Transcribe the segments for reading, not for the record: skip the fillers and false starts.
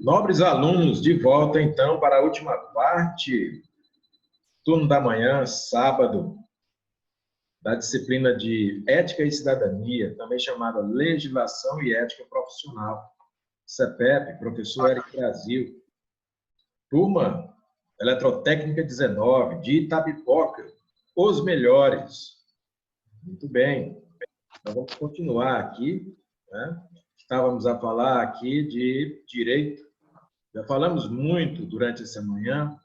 Nobres alunos, de volta então para a última parte, turno da manhã, sábado, da disciplina de Ética e Cidadania, também chamada Legislação e Ética Profissional. CEPEP, professor Eric Brasil. Turma Eletrotécnica 19, de Itapipoca, os melhores. Muito bem, então vamos continuar aqui, né? Estávamos a falar aqui de direito. Já falamos muito durante essa manhã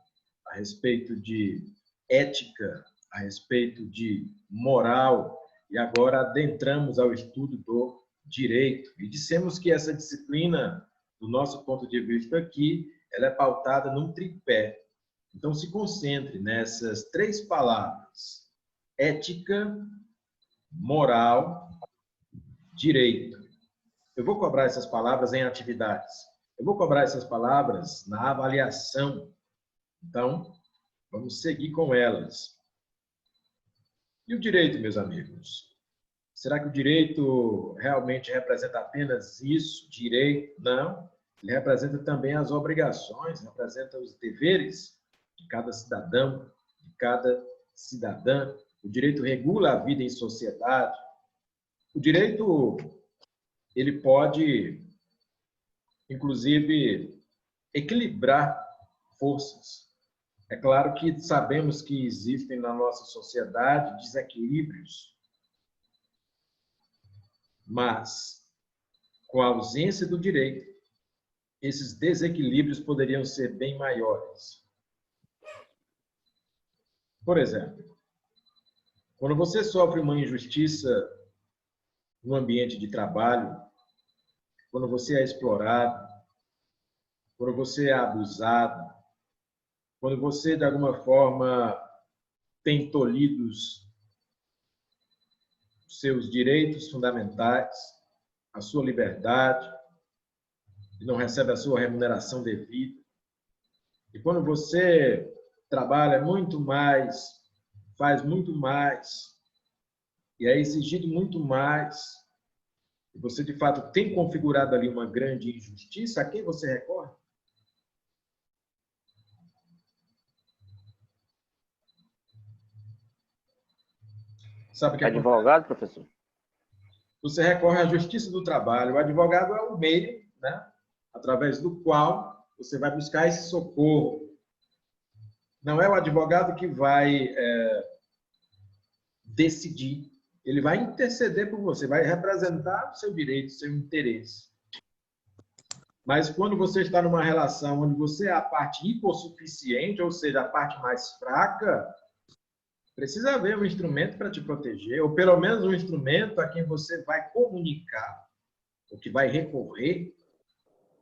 a respeito de ética, a respeito de moral, e agora adentramos ao estudo do direito. E dissemos que essa disciplina, do nosso ponto de vista aqui, ela é pautada num tripé. Então, se concentre nessas três palavras: ética, moral, direito. Eu vou cobrar essas palavras em atividades. Eu vou cobrar essas palavras na avaliação. Então, vamos seguir com elas. E o direito, meus amigos? Será que o direito realmente representa apenas isso, direito? Não. Ele representa também as obrigações, representa os deveres de cada cidadão, de cada cidadã. O direito regula a vida em sociedade. O direito, ele pode, inclusive, equilibrar forças. É claro que sabemos que existem na nossa sociedade desequilíbrios, mas, com a ausência do direito, esses desequilíbrios poderiam ser bem maiores. Por exemplo, quando você sofre uma injustiça no ambiente de trabalho, quando você é explorado, quando você é abusado, quando você, de alguma forma, tem tolhidos os seus direitos fundamentais, a sua liberdade, e não recebe a sua remuneração devida, e quando você trabalha muito mais, faz muito mais, e é exigido muito mais, e você, de fato, tem configurado ali uma grande injustiça, a quem você recorre? Sabe o que acontece? Advogado, professor? Você recorre à justiça do trabalho. O advogado é o meio, né, através do qual você vai buscar esse socorro. Não é o advogado que vai decidir. Ele vai interceder por você, vai representar o seu direito, o seu interesse. Mas quando você está numa relação onde você é a parte hipossuficiente, ou seja, a parte mais fraca, precisa haver um instrumento para te proteger, ou pelo menos um instrumento a quem você vai comunicar, ou que vai recorrer,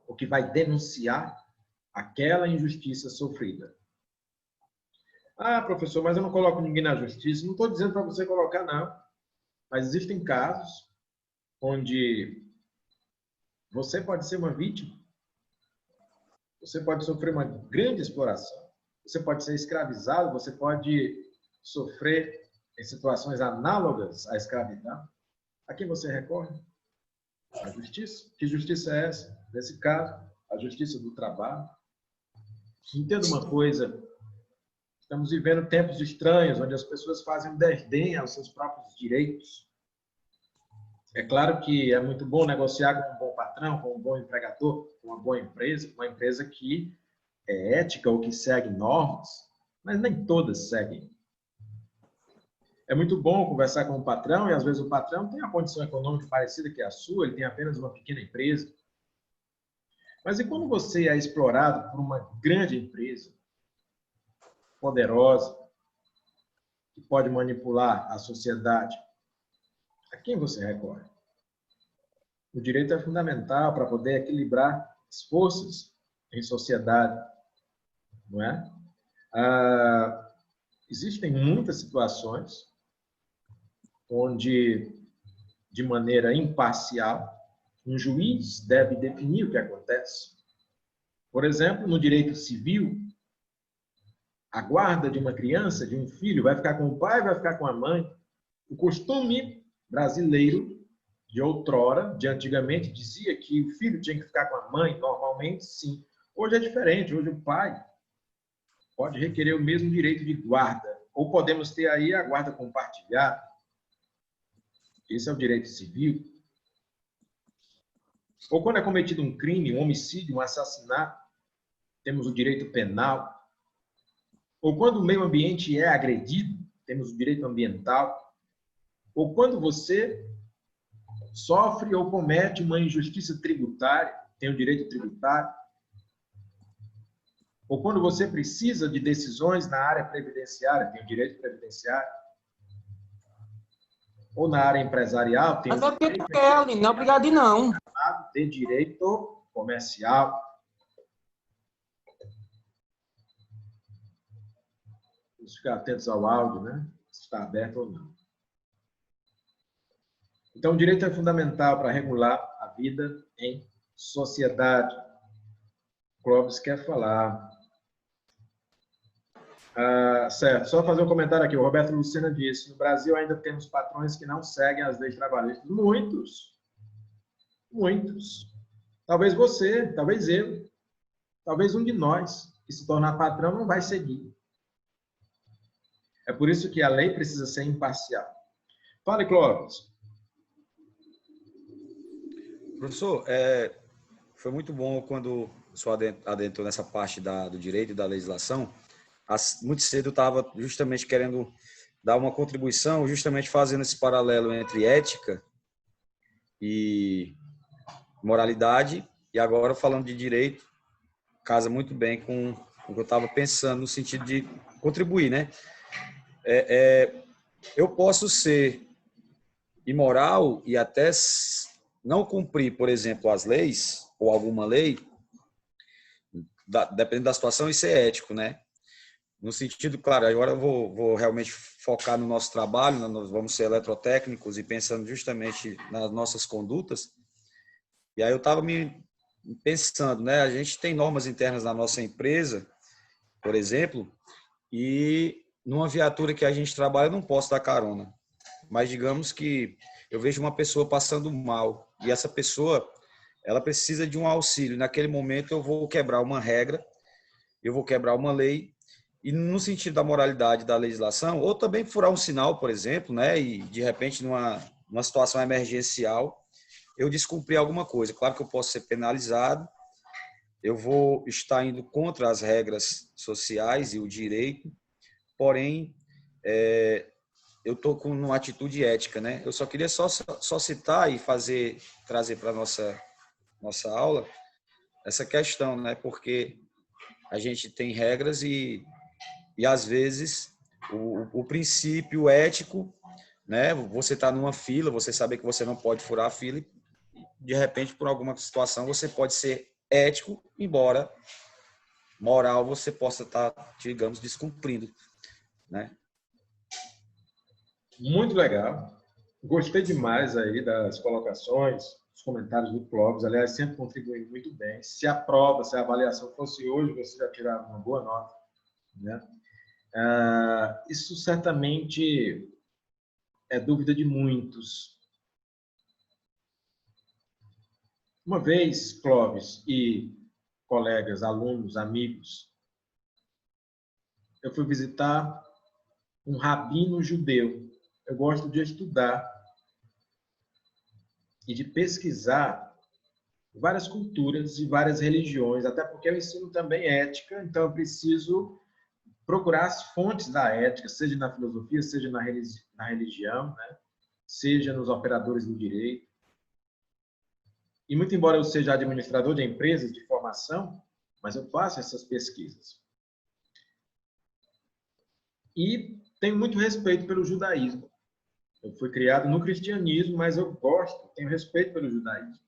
ou que vai denunciar aquela injustiça sofrida. Ah, professor, mas eu não coloco ninguém na justiça. Não estou dizendo para você colocar, não. Mas existem casos onde você pode ser uma vítima, você pode sofrer uma grande exploração, você pode ser escravizado, você pode sofrer em situações análogas à escravidão. A quem você recorre? A justiça. Que justiça é essa? Nesse caso, a justiça do trabalho. Entenda uma coisa, estamos vivendo tempos estranhos, onde as pessoas fazem um desdém aos seus próprios direitos. É claro que é muito bom negociar com um bom patrão, com um bom empregador, com uma boa empresa, uma empresa que é ética ou que segue normas, mas nem todas seguem. É muito bom conversar com o patrão, e às vezes o patrão tem a condição econômica parecida que a sua, ele tem apenas uma pequena empresa. Mas e quando você é explorado por uma grande empresa, poderosa, que pode manipular a sociedade, a quem você recorre? O direito é fundamental para poder equilibrar as forças em sociedade, não é? Existem muitas situações onde, de maneira imparcial, um juiz deve definir o que acontece. Por exemplo, no direito civil, a guarda de uma criança, de um filho, vai ficar com o pai, vai ficar com a mãe. O costume brasileiro de outrora, de antigamente, dizia que o filho tinha que ficar com a mãe, normalmente sim. Hoje é diferente, hoje o pai pode requerer o mesmo direito de guarda, ou podemos ter aí a guarda compartilhada. Esse é o direito civil. Ou quando é cometido um crime, um homicídio, um assassinato, temos o direito penal. Ou quando o meio ambiente é agredido, temos o direito ambiental. Ou quando você sofre ou comete uma injustiça tributária, tem o direito tributário. Ou quando você precisa de decisões na área previdenciária, tem o direito previdenciário. Ou na área empresarial, tem Mas o é porque tu quer, Aline, não é obrigado não. de direito comercial. Vamos ficar atentos ao áudio, né? Se está aberto ou não. Então, o direito é fundamental para regular a vida em sociedade. O Clóvis quer falar. Certo, só fazer um comentário aqui. O Roberto Lucena disse, no Brasil ainda temos patrões que não seguem as leis trabalhistas. Muitos. Muitos. Talvez você, talvez eu, talvez um de nós, que se tornar patrão, não vai seguir. É por isso que a lei precisa ser imparcial. Fale, Clóvis. Professor, foi muito bom quando o senhor adentrou nessa parte do direito e da legislação. Muito cedo eu estava justamente querendo dar uma contribuição, justamente fazendo esse paralelo entre ética e moralidade, e agora falando de direito, casa muito bem com o que eu estava pensando, no sentido de contribuir, né? Eu posso ser imoral e até não cumprir, por exemplo, as leis, ou alguma lei, dependendo da situação, isso é ético, né? No sentido, claro, agora eu vou realmente focar no nosso trabalho, nós vamos ser eletrotécnicos e pensando justamente nas nossas condutas. E aí eu estava me pensando, né? A gente tem normas internas na nossa empresa, por exemplo, e numa viatura que a gente trabalha eu não posso dar carona. Mas digamos que eu vejo uma pessoa passando mal e essa pessoa, ela precisa de um auxílio. Naquele momento eu vou quebrar uma regra, eu vou quebrar uma lei, e no sentido da moralidade da legislação, ou também furar um sinal, por exemplo, né, e de repente numa situação emergencial, eu descumprir alguma coisa. Claro que eu posso ser penalizado, eu vou estar indo contra as regras sociais e o direito, porém, eu estou com uma atitude ética, né? Eu só queria só citar e trazer para a nossa aula essa questão, né? Porque a gente tem regras e às vezes o princípio ético, né? Você está numa fila, você sabe que você não pode furar a fila e de repente por alguma situação você pode ser ético, embora moral você possa estar, digamos, descumprindo, né? Muito legal. Gostei demais aí das colocações, dos comentários do Clóvis. Aliás, sempre contribuindo muito bem. Se a prova, se a avaliação fosse hoje, você já tirava uma boa nota, né? Isso certamente é dúvida de muitos. Uma vez, Clóvis e colegas, alunos, amigos, eu fui visitar um rabino judeu. Eu gosto de estudar e de pesquisar várias culturas e várias religiões, até porque eu ensino também ética, então eu preciso procurar as fontes da ética, seja na filosofia, seja na religião, né? Seja nos operadores do direito. E muito embora eu seja administrador de empresas de formação, mas eu faço essas pesquisas. E tenho muito respeito pelo judaísmo. Eu fui criado no cristianismo, mas eu gosto, tenho respeito pelo judaísmo.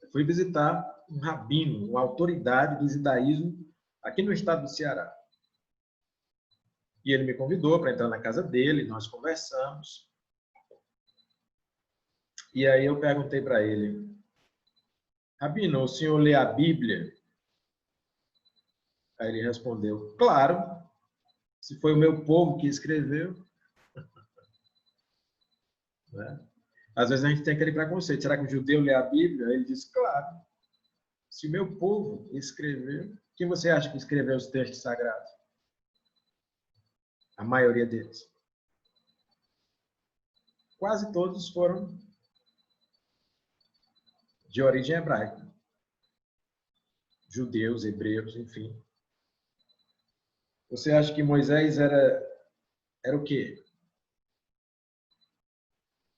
Eu fui visitar um rabino, uma autoridade do judaísmo aqui no estado do Ceará. E ele me convidou para entrar na casa dele, nós conversamos. E aí eu perguntei para ele, Rabino, o senhor lê a Bíblia? Aí ele respondeu, claro, se foi o meu povo que escreveu. Né? Às vezes a gente tem aquele preconceito. Será que o judeu lê a Bíblia? Ele diz, claro. Se o meu povo escreveu, quem você acha que escreveu os textos sagrados? A maioria deles. Quase todos foram de origem hebraica. Judeus, hebreus, enfim. Você acha que Moisés era o quê?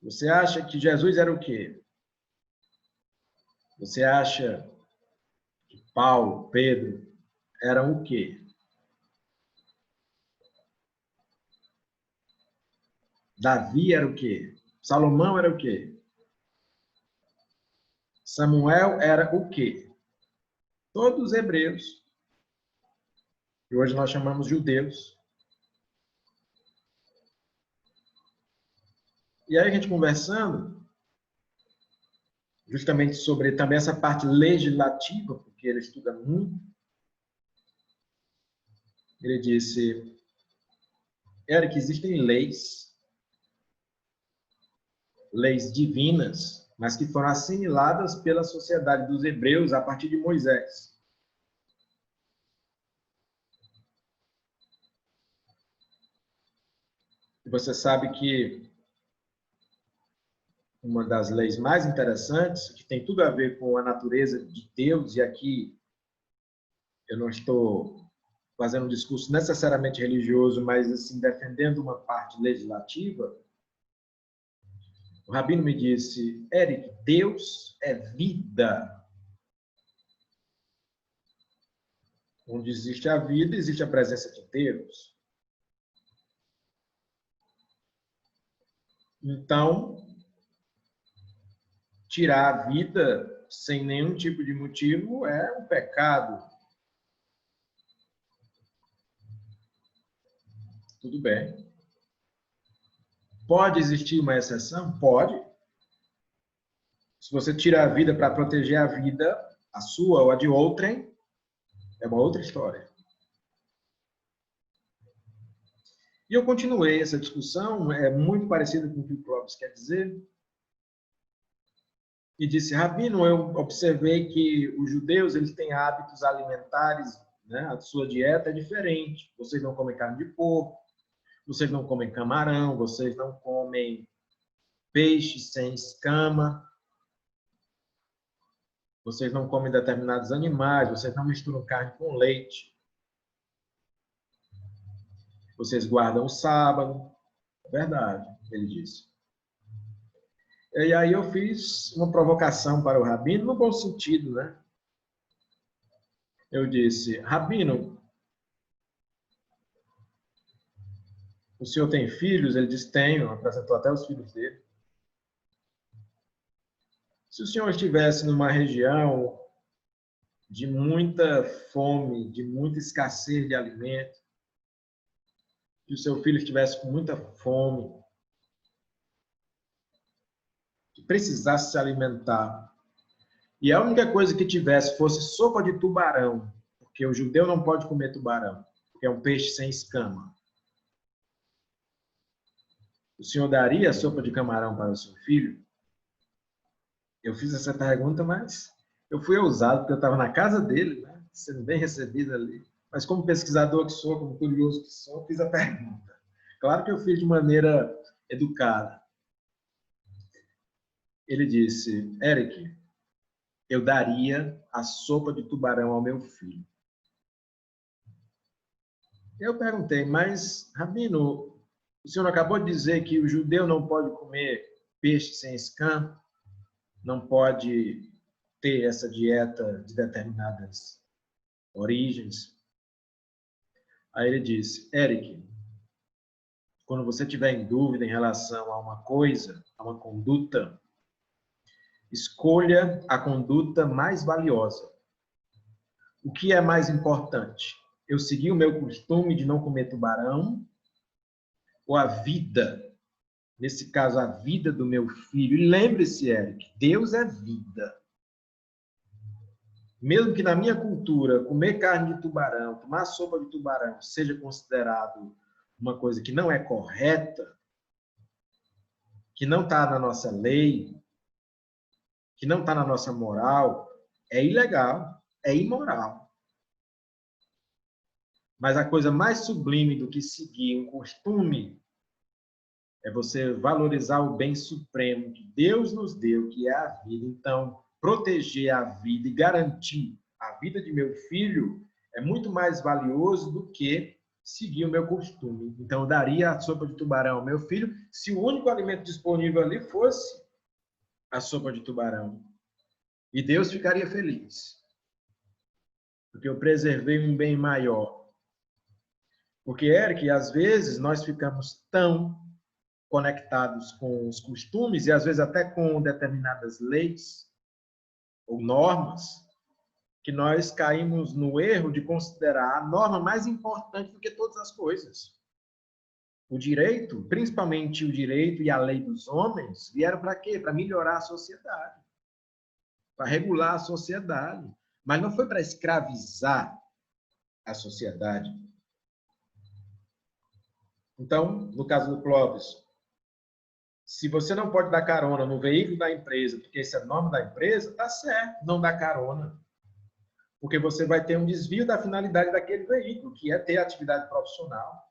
Você acha que Jesus era o quê? Você acha que Paulo, Pedro eram o quê? Davi era o quê? Salomão era o quê? Samuel era o quê? Todos hebreus, que hoje nós chamamos judeus. E aí a gente conversando, justamente sobre também essa parte legislativa, porque ele estuda muito, ele disse, Eric, existem leis divinas, mas que foram assimiladas pela sociedade dos hebreus a partir de Moisés. E você sabe que uma das leis mais interessantes, que tem tudo a ver com a natureza de Deus, e aqui eu não estou fazendo um discurso necessariamente religioso, mas assim defendendo uma parte legislativa, o rabino me disse, Eric, Deus é vida. Onde existe a vida, existe a presença de Deus. Então, tirar a vida sem nenhum tipo de motivo é um pecado. Tudo bem. Pode existir uma exceção? Pode. Se você tira a vida para proteger a vida, a sua ou a de outrem, é uma outra história. E eu continuei essa discussão, é muito parecida com o que o Clóvis quer dizer, e disse, Rabino, eu observei que os judeus eles têm hábitos alimentares, né? A sua dieta é diferente. Vocês não comem carne de porco, vocês não comem camarão, vocês não comem peixe sem escama, vocês não comem determinados animais, vocês não misturam carne com leite. Vocês guardam o sábado. É verdade, ele disse. E aí eu fiz uma provocação para o Rabino, no bom sentido, né? Eu disse, Rabino, o senhor tem filhos? Ele disse, tenho. Apresentou até os filhos dele. Se o senhor estivesse numa região de muita fome, de muita escassez de alimento, que o seu filho estivesse com muita fome, que precisasse se alimentar, e a única coisa que tivesse fosse sopa de tubarão, porque o judeu não pode comer tubarão, porque é um peixe sem escama. O senhor daria sopa de camarão para o seu filho? Eu fiz essa pergunta, mas eu fui ousado, porque eu estava na casa dele, né, sendo bem recebido ali. Mas como pesquisador que sou, como curioso que sou, fiz a pergunta. Claro que eu fiz de maneira educada. Ele disse, Eric, eu daria a sopa de tubarão ao meu filho. Eu perguntei, mas, Rabino, o senhor acabou de dizer que o judeu não pode comer peixe sem escama, não pode ter essa dieta de determinadas origens. Aí ele disse, Eric, quando você tiver em dúvida em relação a uma coisa, a uma conduta, escolha a conduta mais valiosa. O que é mais importante? Eu seguir o meu costume de não comer tubarão ou a vida? Nesse caso, a vida do meu filho. E lembre-se, Eric, Deus é vida. Mesmo que na minha cultura, comer carne de tubarão, tomar sopa de tubarão, seja considerado uma coisa que não é correta, que não está na nossa lei, que não está na nossa moral, é ilegal, é imoral. Mas a coisa mais sublime do que seguir um costume é você valorizar o bem supremo que Deus nos deu, que é a vida. Então, proteger a vida e garantir a vida de meu filho é muito mais valioso do que seguir o meu costume. Então, eu daria a sopa de tubarão ao meu filho se o único alimento disponível ali fosse a sopa de tubarão. E Deus ficaria feliz. Porque eu preservei um bem maior. Porque, Eric, às vezes nós ficamos tão conectados com os costumes e às vezes até com determinadas leis ou normas, que nós caímos no erro de considerar a norma mais importante do que todas as coisas. O direito, principalmente o direito e a lei dos homens, vieram para quê? Para melhorar a sociedade, para regular a sociedade, mas não foi para escravizar a sociedade. Então, no caso do Clóvis, se você não pode dar carona no veículo da empresa, porque esse é o nome da empresa, tá certo, não dá carona. Porque você vai ter um desvio da finalidade daquele veículo, que é ter atividade profissional,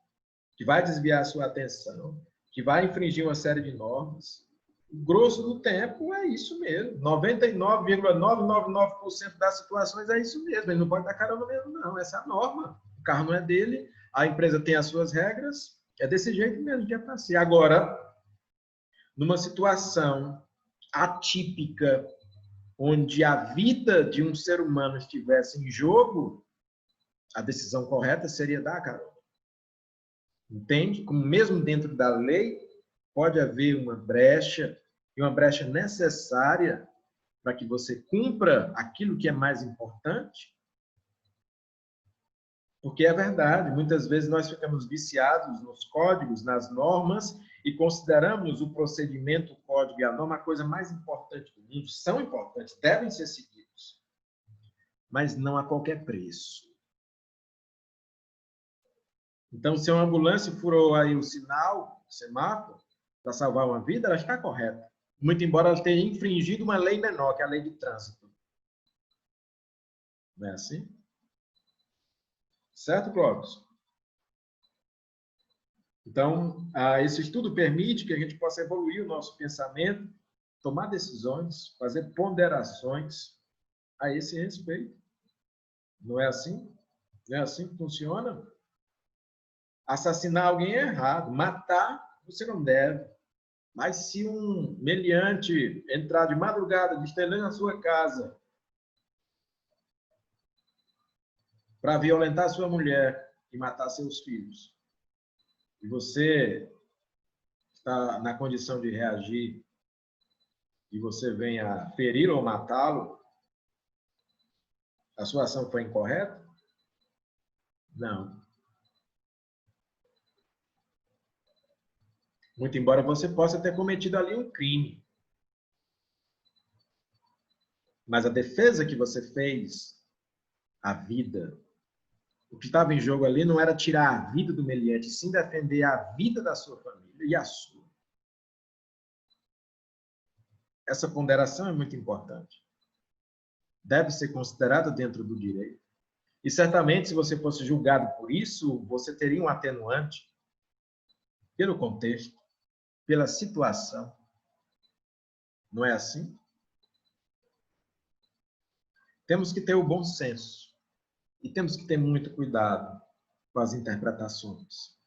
que vai desviar a sua atenção, que vai infringir uma série de normas. O grosso do tempo é isso mesmo. 99,999% das situações é isso mesmo. Ele não pode dar carona mesmo, não. Essa é a norma. O carro não é dele, a empresa tem as suas regras, é desse jeito mesmo que é para ser. Agora, numa situação atípica, onde a vida de um ser humano estivesse em jogo, a decisão correta seria dar carona. Entende? Como mesmo dentro da lei, pode haver uma brecha, e uma brecha necessária para que você cumpra aquilo que é mais importante. Porque é verdade, muitas vezes nós ficamos viciados nos códigos, nas normas, e consideramos o procedimento, o código e a norma a coisa mais importante do mundo. São importantes, devem ser seguidos, mas não a qualquer preço. Então, se uma ambulância furou aí o sinal, o semáforo, para salvar uma vida, ela está correta. Muito embora ela tenha infringido uma lei menor, que é a lei de trânsito. Não é assim? Certo, Clóvis? Então, esse estudo permite que a gente possa evoluir o nosso pensamento, tomar decisões, fazer ponderações a esse respeito. Não é assim? Não é assim que funciona? Assassinar alguém é errado. Matar, você não deve. Mas se um meliante entrar de madrugada, destelhando na sua casa, para violentar sua mulher e matar seus filhos, e você está na condição de reagir, e você vem a feri-lo ou matá-lo, a sua ação foi incorreta? Não. Muito embora você possa ter cometido ali um crime. Mas a defesa que você fez, a vida, o que estava em jogo ali não era tirar a vida do meliante, sim defender a vida da sua família e a sua. Essa ponderação é muito importante. Deve ser considerada dentro do direito. E certamente, se você fosse julgado por isso, você teria um atenuante pelo contexto, pela situação. Não é assim? Temos que ter o bom senso. E temos que ter muito cuidado com as interpretações.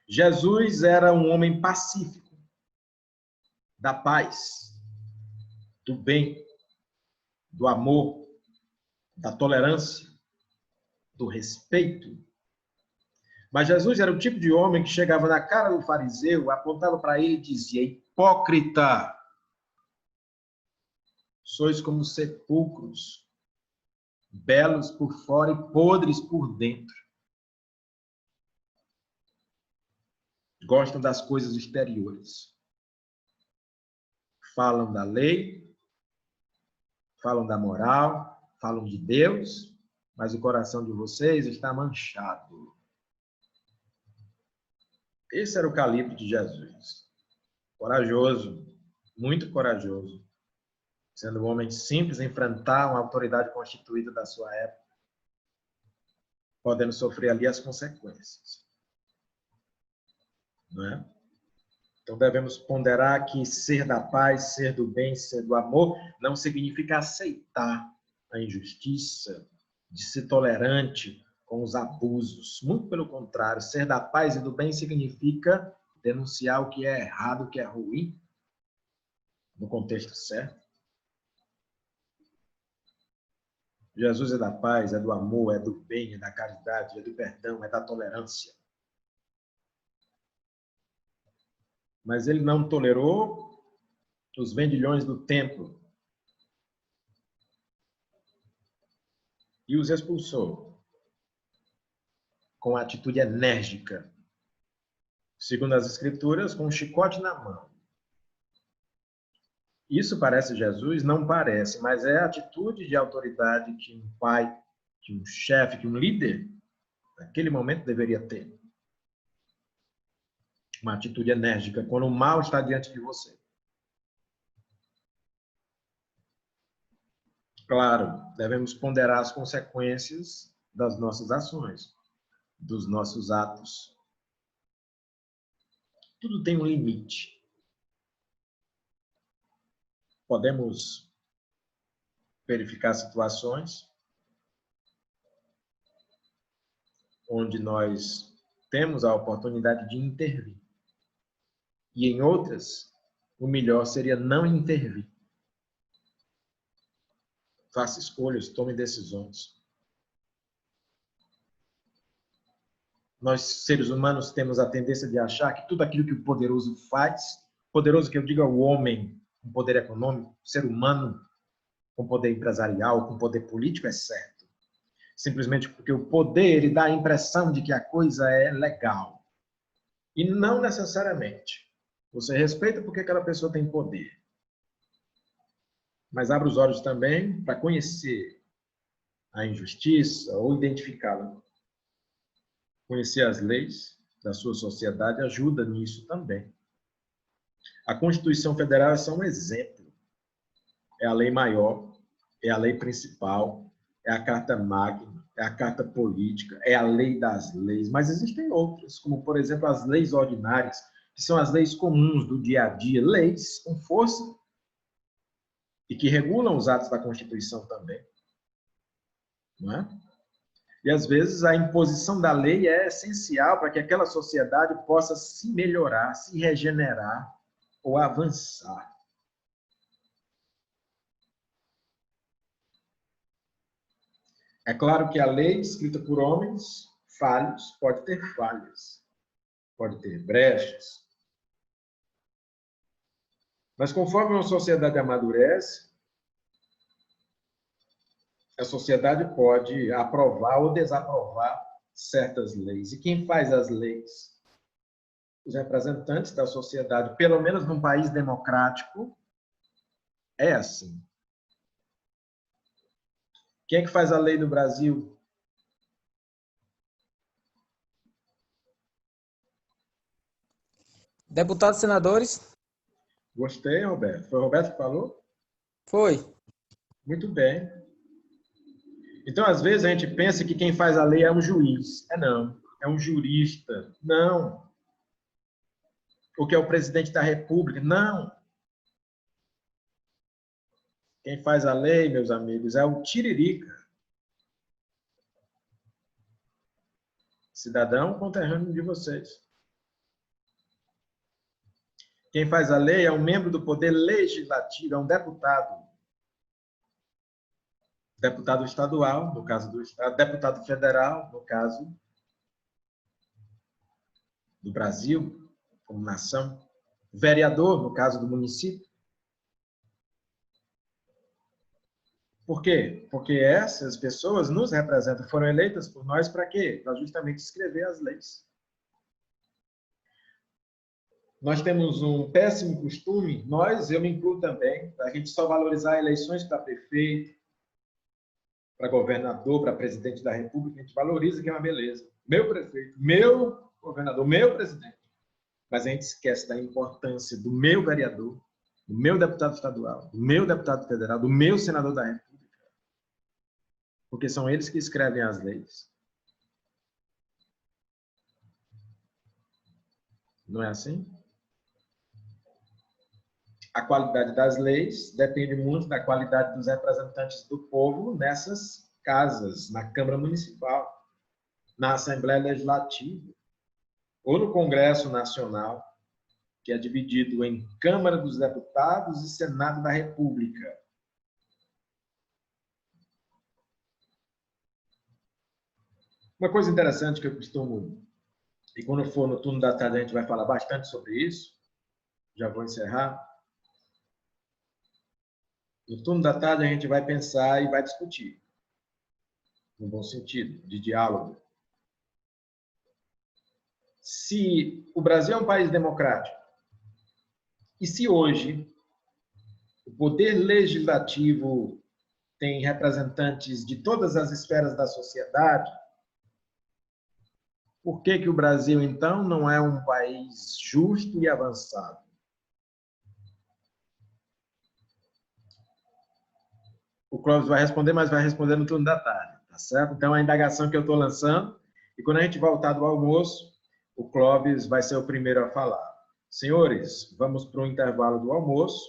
Jesus era um homem pacífico, da paz, do bem, do amor, da tolerância, do respeito. Mas Jesus era o tipo de homem que chegava na cara do fariseu, apontava para ele e dizia: hipócrita, sois como sepulcros, belos por fora e podres por dentro. Gostam das coisas exteriores. Falam da lei, falam da moral, falam de Deus, mas o coração de vocês está manchado. Esse era o calibre de Jesus. corajoso, muito corajoso, sendo um homem simples, enfrentar uma autoridade constituída da sua época, podendo sofrer ali as consequências. Não é? Então, devemos ponderar que ser da paz, ser do bem, ser do amor, não significa aceitar a injustiça, de ser tolerante com os abusos. Muito pelo contrário, ser da paz e do bem significa denunciar o que é errado, o que é ruim, no contexto certo. Jesus é da paz, é do amor, é do bem, é da caridade, é do perdão, é da tolerância. Mas ele não tolerou os vendilhões do templo e os expulsou com atitude enérgica, segundo as Escrituras, com um chicote na mão. Isso parece Jesus? Não parece, mas é a atitude de autoridade que um pai, que um chefe, que um líder, naquele momento deveria ter. Uma atitude enérgica, quando o mal está diante de você. Claro, devemos ponderar as consequências das nossas ações, dos nossos atos. Tudo tem um limite. Podemos verificar situações onde nós temos a oportunidade de intervir. E em outras, o melhor seria não intervir. Faça escolhas, tome decisões. Nós, seres humanos, temos a tendência de achar que tudo aquilo que o poderoso faz, poderoso que eu digo é o homem com poder econômico, ser humano com poder empresarial, com poder político, é certo. Simplesmente porque o poder ele dá a impressão de que a coisa é legal. E não necessariamente. Você respeita porque aquela pessoa tem poder. Mas abre os olhos também para conhecer a injustiça ou identificá-la. Conhecer as leis da sua sociedade ajuda nisso também. A Constituição Federal é só um exemplo. É a lei maior, é a lei principal, é a Carta Magna, é a Carta Política, é a lei das leis. Mas existem outras, como, por exemplo, as leis ordinárias, que são as leis comuns do dia a dia, leis com força e que regulam os atos da Constituição também. Não é? E, às vezes, a imposição da lei é essencial para que aquela sociedade possa se melhorar, se regenerar ou avançar. É claro que a lei, escrita por homens falhos, pode ter falhas, pode ter brechas. Mas conforme uma sociedade amadurece, a sociedade pode aprovar ou desaprovar certas leis. E quem faz as leis? Os representantes da sociedade, pelo menos num país democrático, é assim. Quem é que faz a lei no Brasil? Deputados e senadores? Gostei, Roberto. Foi o Roberto que falou? Foi. Muito bem. Então, às vezes, a gente pensa que quem faz a lei é um juiz. Não. É um jurista. Não. Ou que é o presidente da República. Não. Quem faz a lei, meus amigos, é o tiririca. Cidadão conterrâneo de vocês. Quem faz a lei é um membro do poder legislativo, é um deputado. Deputado estadual, no caso do Estado, deputado federal, no caso do Brasil, como nação, vereador, no caso do município. Por quê? Porque essas pessoas nos representam, foram eleitas por nós para quê? Para justamente escrever as leis. Nós temos um péssimo costume, eu me incluo também, a gente só valorizar eleições para prefeito, para governador, para presidente da República, a gente valoriza que é uma beleza. Meu prefeito, meu governador, meu presidente. Mas a gente esquece da importância do meu vereador, do meu deputado estadual, do meu deputado federal, do meu senador da República. Porque são eles que escrevem as leis. Não é assim? A qualidade das leis depende muito da qualidade dos representantes do povo nessas casas, na Câmara Municipal, na Assembleia Legislativa, ou no Congresso Nacional, que é dividido em Câmara dos Deputados e Senado da República. Uma coisa interessante que eu costumo, e quando for no turno da tarde a gente vai falar bastante sobre isso, já vou encerrar. No turno da tarde a gente vai pensar e vai discutir, no bom sentido, de diálogo. Se o Brasil é um país democrático, e se hoje o poder legislativo tem representantes de todas as esferas da sociedade, por que que o Brasil, então, não é um país justo e avançado? O Clóvis vai responder, mas vai responder no turno da tarde, tá certo? Então, a indagação que eu estou lançando, e quando a gente voltar do almoço, o Clóvis vai ser o primeiro a falar. Senhores, vamos para o intervalo do almoço.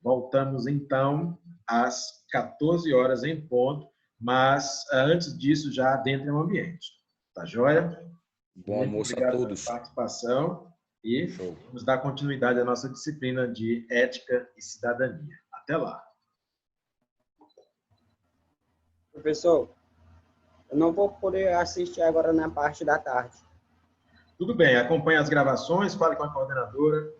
Voltamos, então, às 14 horas em ponto, mas antes disso, já adentrem o ambiente. Tá joia? Bom almoço a todos. Pela participação e vamos dar continuidade à nossa disciplina de ética e cidadania. Até lá. Professor, eu não vou poder assistir agora na parte da tarde. Tudo bem, acompanhe as gravações, fale com a coordenadora